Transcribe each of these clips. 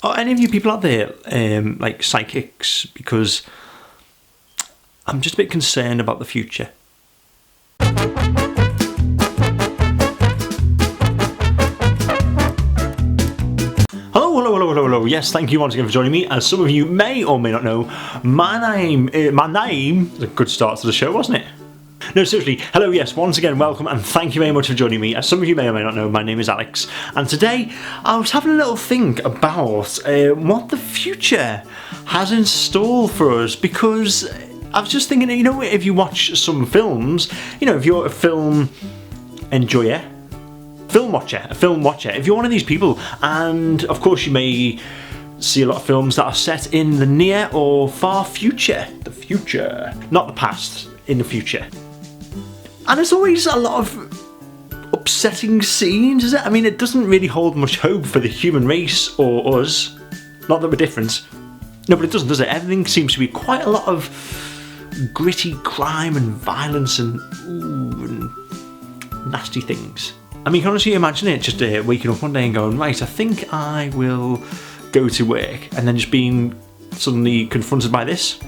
Are any of you people out there like psychics? Because I'm just a bit concerned about the future. Hello. Yes, thank you once again for joining me. As some of you may or may not know, my name is a good start to the show, wasn't it? No, seriously, hello, yes, once again, welcome, and thank you very much for joining me. As some of you may or may not know, my name is Alex, and today I was having a little think about what the future has in store for us, because I was just thinking, you know, if you watch some films, you know, if you're a film enjoyer, a film watcher, if you're one of these people, and of course you may see a lot of films that are set in the near or far future, not the past, in the future. And there's always a lot of upsetting scenes, is it? I mean, it doesn't really hold much hope for the human race or us. Not that we're different. No, but it doesn't, does it? Everything seems to be quite a lot of gritty crime and violence and nasty things. I mean, you can honestly imagine it just waking up one day and going, right, I think I will go to work, and then just being suddenly confronted by this.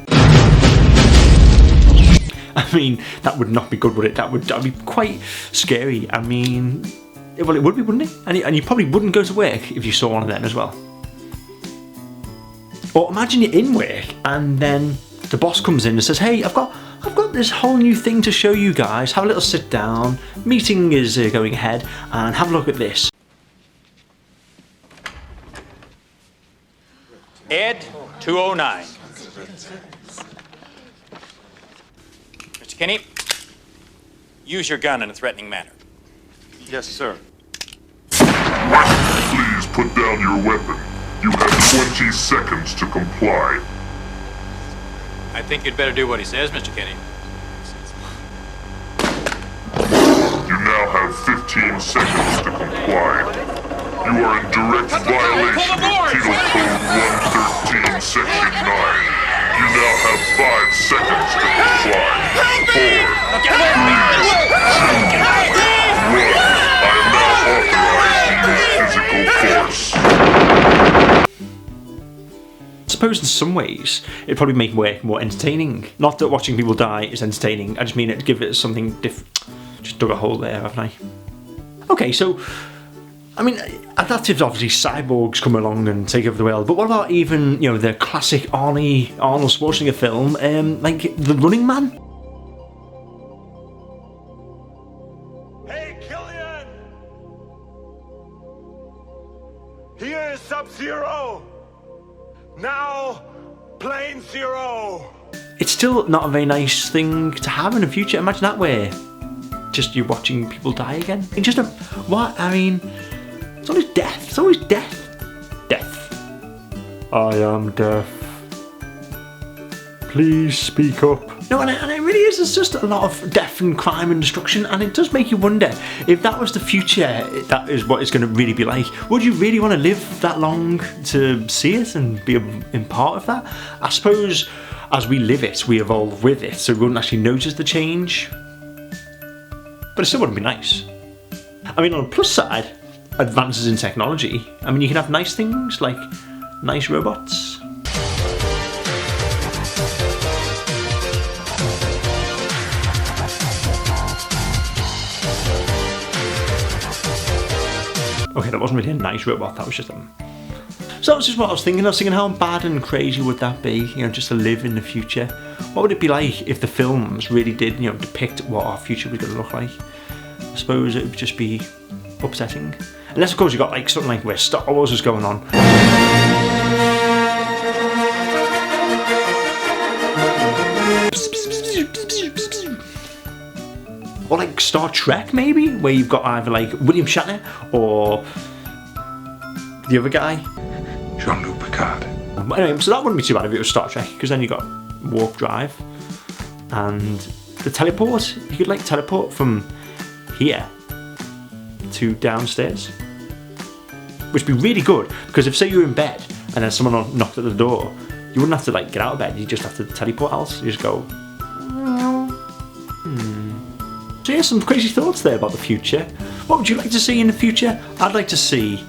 I mean, that would not be good, would it? That'd be quite scary. I mean, well, it would be, wouldn't it? And you probably wouldn't go to work if you saw one of them as well. Or imagine you're in work and then the boss comes in and says, "Hey, I've got this whole new thing to show you guys. Have a little sit down. Meeting is going ahead, and have a look at this." Ed 209. Mr. Kinney, use your gun in a threatening manner. Yes, sir. Please put down your weapon. You have 20 seconds to comply. I think you'd better do what he says, Mr. Kinney. You now have 15 seconds to comply. You are in direct violation of Penal Code 113, Section 9. You now have 5 seconds to comply. 4, 3, 2, 1. I am now authorized to use physical force. I suppose in some ways it'd probably make work more entertaining. Not that watching people die is entertaining, I just mean it'd give it something different. Just dug a hole there, haven't I? Okay, so I mean, adaptive, obviously cyborgs come along and take over the world, but what about even, you know, the classic Arnold Schwarzenegger film, like The Running Man? Hey, Killian! Here is Sub-Zero! Now, Plane Zero! It's still not a very nice thing to have in the future. Imagine that, where just you're watching people die again. It's just what? I mean, it's always death. It's always death. Death. I am deaf. Please speak up. No, and it really is. It's just a lot of death and crime and destruction, and it does make you wonder if that was the future. That is what it's going to really be like. Would you really want to live that long to see it and be in part of that? I suppose as we live it, we evolve with it, so we wouldn't actually notice the change. But it still wouldn't be nice. I mean, on the plus side, advances in technology. I mean, you can have nice things like nice robots. Okay, that wasn't really a nice robot, that was just So that was just what I was thinking. I was thinking, how bad and crazy would that be, you know, just to live in the future? What would it be like if the films really did, you know, depict what our future was going to look like? I suppose it would just be upsetting. Unless, of course, you got like something like where Star Wars was going on. Or like Star Trek, maybe, where you've got either like William Shatner or the other guy, Jean-Luc Picard. Anyway, so that wouldn't be too bad if it was Star Trek, because then you got warp drive and the teleport. You could like teleport from here to downstairs, which would be really good, because if say you were in bed and then someone knocked at the door, you wouldn't have to like get out of bed. You just have to teleport out. You just go. So yeah, some crazy thoughts there about the future. What would you like to see in the future? I'd like to see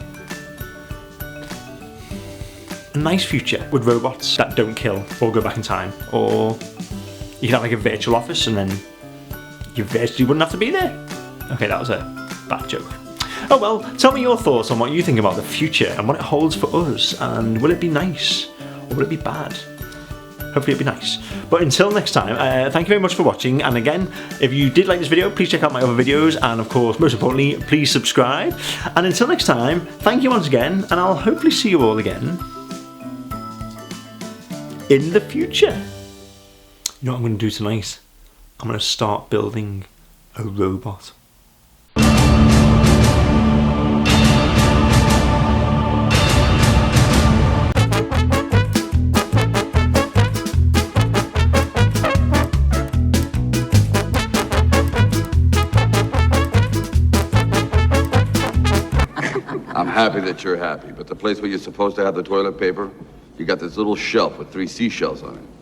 a nice future with robots that don't kill or go back in time, or you can have like a virtual office and then you virtually wouldn't have to be there. Okay, that was a bad joke. Oh well, tell me your thoughts on what you think about the future and what it holds for us, and will it be nice or will it be bad? Hopefully it'll be nice. But until next time, thank you very much for watching, and again, if you did like this video, please check out my other videos, and of course, most importantly, please subscribe. And until next time, thank you once again, and I'll hopefully see you all again in the future. You know what I'm going to do tonight? I'm going to start building a robot. I'm happy that you're happy, but the place where you're supposed to have the toilet paper, you got this little shelf with 3 seashells on it.